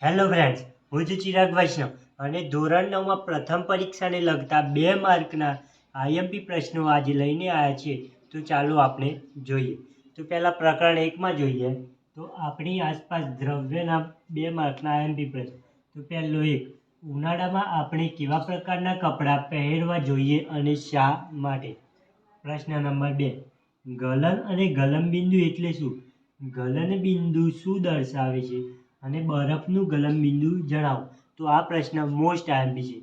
Hello friends, હું છું ચિરાગ વૈષ્ણવ અને ધોરણ 9માં પ્રથમ પરીક્ષાને લગતા 2 માર્કના આઈએમપી પ્રશ્નો આજે લઈને આવ્યા છીએ. તો ચાલો આપણે જોઈએ. તો પહેલાં પ્રકરણ 1માં જોઈએ તો આપણી આસપાસ દ્રવ્યના 2 માર્કના આઈએમપી પ્રશ્ન. તો પહેલો એક, ઉનાળામાં આપણે કેવા પ્રકારના કપડાં પહેરવા જોઈએ અને શા માટે? પ્રશ્ન નંબર 2, ગલન અને ગલનબિંદુ એટલે શું? ગલનબિંદુ શું દર્શાવે છે અને બરફનું ગલનબિંદુ જણાવો. તો આ પ્રશ્ન મોસ્ટ આઈએમપી છે.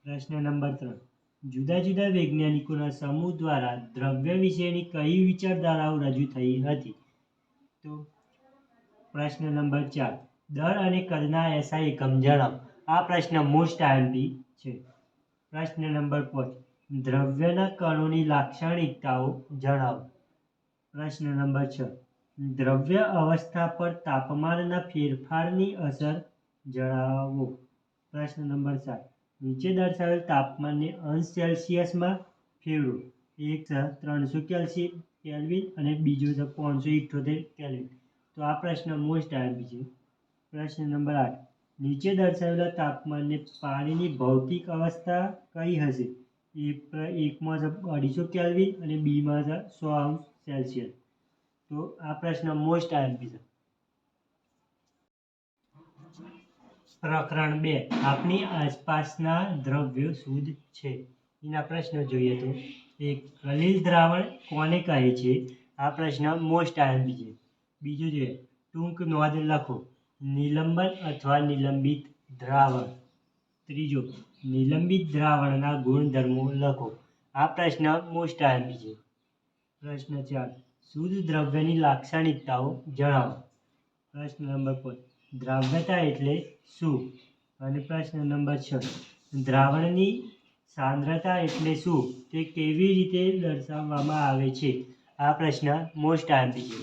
પ્રશ્ન નંબર 3, જુદા જુદા વૈજ્ઞાનિકોના સમૂહ દ્વારા દ્રવ્ય વિશેની કઈ વિચારધારાઓ રજૂ થઈ હતી? તો પ્રશ્ન નંબર 4, દળ અને કદના એસઆઈ એકમ જણાવો. આ પ્રશ્ન મોસ્ટ આઈએમપી છે. પ્રશ્ન નંબર 5, દ્રવ્યના કણોની લાક્ષણિકતાઓ જણાવો. પ્રશ્ન નંબર 6, દ્રવ્ય અવસ્થા પર તાપમાનના ફેરફારની અસર જણાવો. પ્રશ્ન નંબર 7, નીચે દર્શાવેલ તાપમાનને અંશ સેલ્સિયસમાં ફેરવો. એક છે 300 કેલ્વિન અને બીજો છે 578 કેલ્વિન. તો આ પ્રશ્ન મોસ્ટ આઈએમપી છે. પ્રશ્ન નંબર 8, નીચે દર્શાવેલા તાપમાનને પાણીની ભૌતિક અવસ્થા કઈ હશે? એકમાં છે 250 કેલ્વિન અને બીમાં છે 100 અંશ સેલ્સિયસ. તો આ પ્રશ્ન મોસ્ટ આઈએમપી છે. પ્રકરણ 2, આપણી આસપાસના દ્રવ્યો શુદ્ધ છે. એના પ્રશ્નો જોઈએ તો એક, કલીલ દ્રાવણ કોને કહે છે? આ પ્રશ્ન મોસ્ટ આઈએમપી છે. બીજું જોઈએ, ટૂંક નોંધ લખો. નિલંબન અથવા નિલંબિત દ્રાવણ. ત્રીજો, નિલંબિત દ્રાવણના ગુણધર્મો લખો. આ પ્રશ્ન મોસ્ટ આઈએમપી છે. પ્રશ્ન 4, શુદ્ધ દ્રવ્યની લાક્ષણિકતાઓ જણાવો. પ્રશ્ન નંબર 5, દ્રાવ્યતા એટલે શું? અને પ્રશ્ન નંબર 6, દ્રાવણની સાંદ્રતા એટલે શું? તે કેવી રીતે દર્શાવવામાં આવે છે? આ પ્રશ્ન મોસ્ટ આઈએમપી છે.